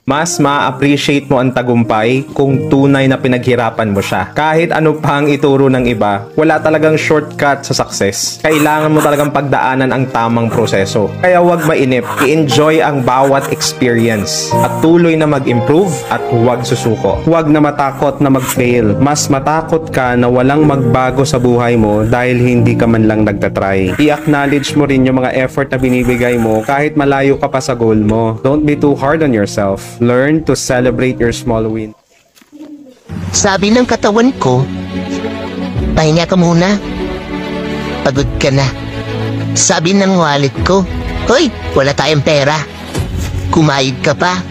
Mas ma-appreciate mo ang tagumpay kung tunay na pinaghirapan mo siya. Kahit ano pang ituro ng iba, wala talagang shortcut sa success. Kailangan mo talagang pagdaanan ang tamang proseso. Kaya huwag mainip, i-enjoy ang bawat experience at tuloy na mag-improve at huwag susuko. Huwag na matakot na mag-fail. Mas matakot ka na walang magbago sa buhay mo dahil hindi ka man lang nagtatry. I-acknowledge mo rin yung mga effort na binibigay mo kahit malayo ka pa sa goal mo. Don't be too hard on yourself. Learn to celebrate your small win. Sabi ng katawan ko, pahinga ka muna. Pagod ka na. Sabi ng wallet ko, hoy, wala tayong pera. Kumayod ka pa.